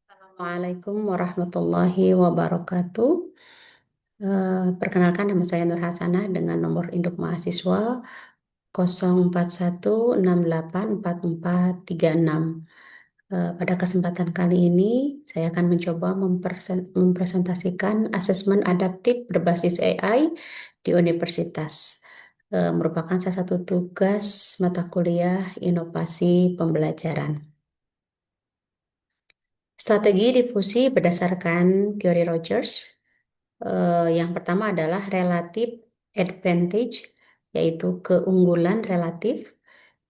Assalamualaikum warahmatullahi wabarakatuh. Perkenalkan nama saya Nur Hasanah dengan nomor induk mahasiswa 0416844436. Pada kesempatan kali ini saya akan mencoba mempresentasikan asesmen adaptif berbasis AI di universitas. Merupakan salah satu tugas mata kuliah inovasi pembelajaran. Strategi difusi berdasarkan teori Rogers. Yang pertama adalah relative advantage, yaitu keunggulan relatif,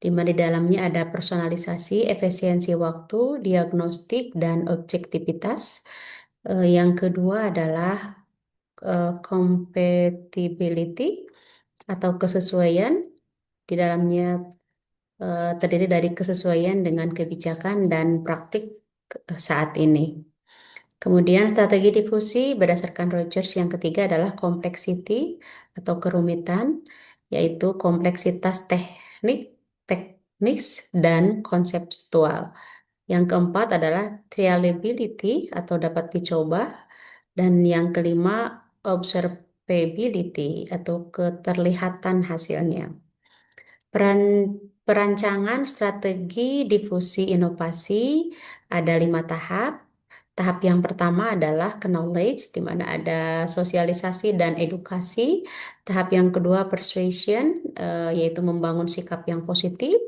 di mana di dalamnya ada personalisasi, efisiensi waktu, diagnostik, dan objektivitas. Yang kedua adalah compatibility atau kesesuaian, di dalamnya terdiri dari kesesuaian dengan kebijakan dan praktik saat ini. Kemudian strategi difusi berdasarkan Rogers yang ketiga adalah complexity atau kerumitan, yaitu kompleksitas teknis dan konseptual. Yang keempat adalah trialability atau dapat dicoba. Dan yang kelima observability atau keterlihatan hasilnya. Perancangan strategi difusi inovasi ada 5 tahap. Tahap yang pertama adalah knowledge, di mana ada sosialisasi dan edukasi. Tahap yang kedua persuasion, yaitu membangun sikap yang positif.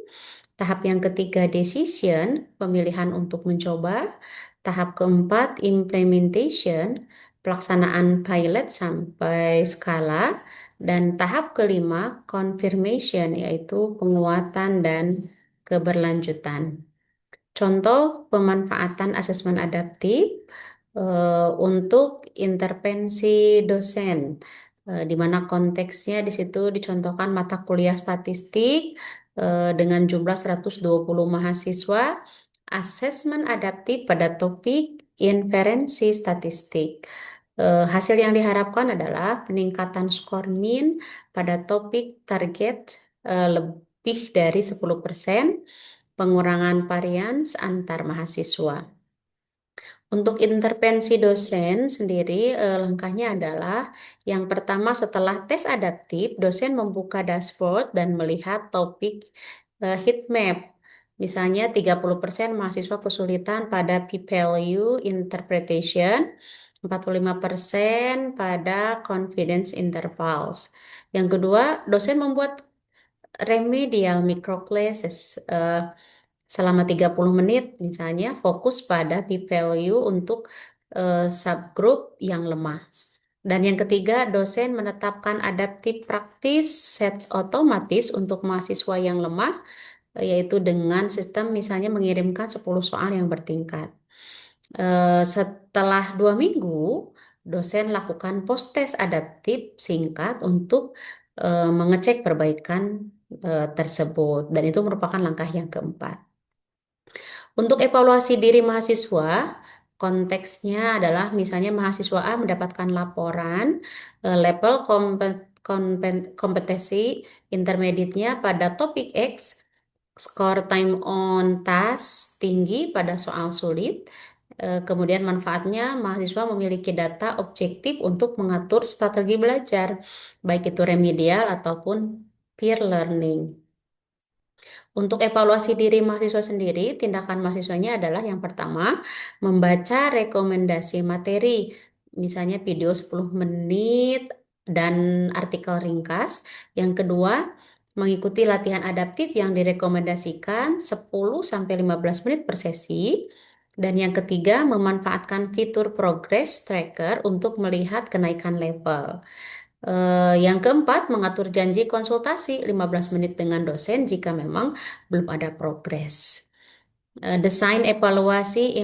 Tahap yang ketiga decision, pemilihan untuk mencoba. Tahap keempat implementation, pelaksanaan pilot sampai skala. Dan tahap kelima, confirmation, yaitu penguatan dan keberlanjutan. Contoh pemanfaatan asesmen adaptif untuk intervensi dosen, di mana konteksnya di situ dicontohkan mata kuliah statistik dengan jumlah 120 mahasiswa, asesmen adaptif pada topik inferensi statistik. Hasil yang diharapkan adalah peningkatan skor min pada topik target lebih dari 10%, pengurangan varians antar mahasiswa. Untuk intervensi dosen sendiri, langkahnya adalah yang pertama setelah tes adaptif, dosen membuka dashboard dan melihat topik heat map. Misalnya 30% mahasiswa kesulitan pada p-value interpretation, 45% pada confidence intervals. Yang kedua, dosen membuat remedial microclasses selama 30 menit, misalnya fokus pada p-value untuk subgroup yang lemah. Dan yang ketiga, dosen menetapkan adaptive practice set otomatis untuk mahasiswa yang lemah, yaitu dengan sistem misalnya mengirimkan 10 soal yang bertingkat. Setelah 2 minggu, dosen lakukan post-test adaptif singkat untuk mengecek perbaikan tersebut. Dan itu merupakan langkah yang keempat. Untuk evaluasi diri mahasiswa, konteksnya adalah misalnya mahasiswa A mendapatkan laporan level kompetensi intermediate-nya pada topik X, skor time on task tinggi pada soal sulit. Kemudian manfaatnya mahasiswa memiliki data objektif untuk mengatur strategi belajar, baik itu remedial ataupun peer learning. Untuk evaluasi diri mahasiswa sendiri, tindakan mahasiswanya adalah yang pertama, membaca rekomendasi materi, misalnya video 10 menit dan artikel ringkas. Yang kedua, mengikuti latihan adaptif yang direkomendasikan 10-15 menit per sesi. Dan yang ketiga, memanfaatkan fitur progress tracker untuk melihat kenaikan level. Yang keempat, mengatur janji konsultasi 15 menit dengan dosen jika memang belum ada progres. Desain evaluasi,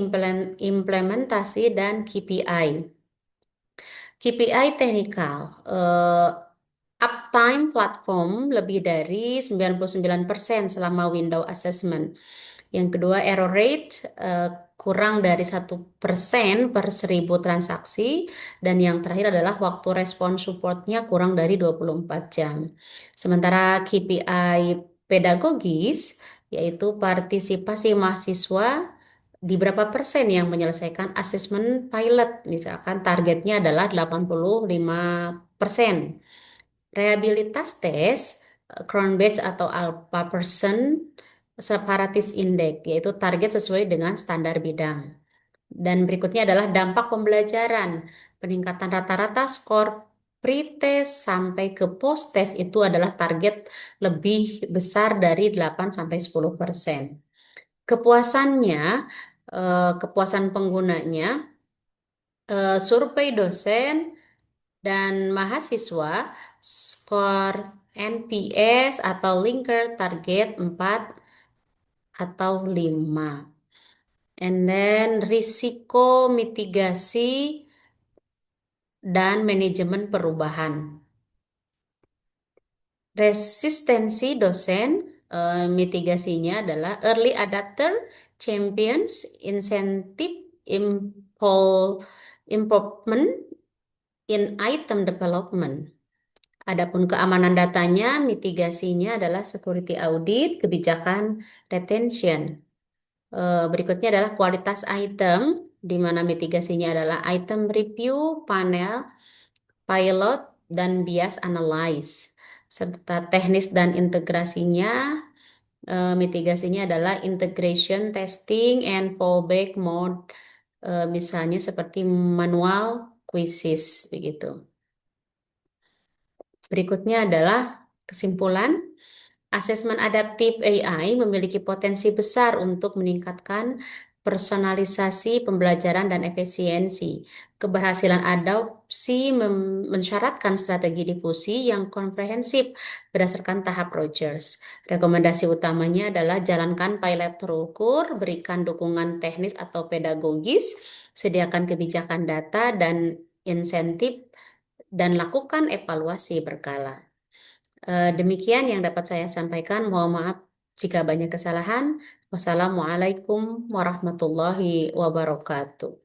implementasi, dan KPI. KPI teknikal, uptime platform lebih dari 99% selama window assessment. Yang kedua, error rate kurang dari 1% per 1.000 transaksi. Dan yang terakhir adalah waktu respon supportnya kurang dari 24 jam. Sementara KPI pedagogis, yaitu partisipasi mahasiswa di berapa persen yang menyelesaikan asesmen pilot. Misalkan targetnya adalah 85%. Rehabilitas tes, Cronbach's atau Alpha Person Separatist Index, yaitu target sesuai dengan standar bidang. Dan berikutnya adalah dampak pembelajaran. Peningkatan rata-rata skor pre-test sampai ke post-test itu adalah target lebih besar dari 8 sampai 10%. Kepuasannya, kepuasan penggunanya, survei dosen dan mahasiswa, skor NPS atau linker target 4 atau 5. And then risiko mitigasi dan manajemen perubahan. Resistensi dosen, mitigasinya adalah early adapter, champions, incentive, improvement in item development. Adapun keamanan datanya, mitigasinya adalah security audit, kebijakan retention. Berikutnya adalah kualitas item, di mana mitigasinya adalah item review, panel, pilot, dan bias analyze. Serta teknis dan integrasinya, mitigasinya adalah integration testing and fallback mode, misalnya seperti manual quizzes, begitu. Berikutnya adalah kesimpulan. Asesmen adaptif AI memiliki potensi besar untuk meningkatkan personalisasi pembelajaran dan efisiensi. Keberhasilan adopsi mensyaratkan strategi difusi yang komprehensif berdasarkan tahap Rogers. Rekomendasi utamanya adalah jalankan pilot terukur, berikan dukungan teknis atau pedagogis, sediakan kebijakan data dan insentif, dan lakukan evaluasi berkala. Demikian yang dapat saya sampaikan. Mohon maaf jika banyak kesalahan. Wassalamualaikum warahmatullahi wabarakatuh.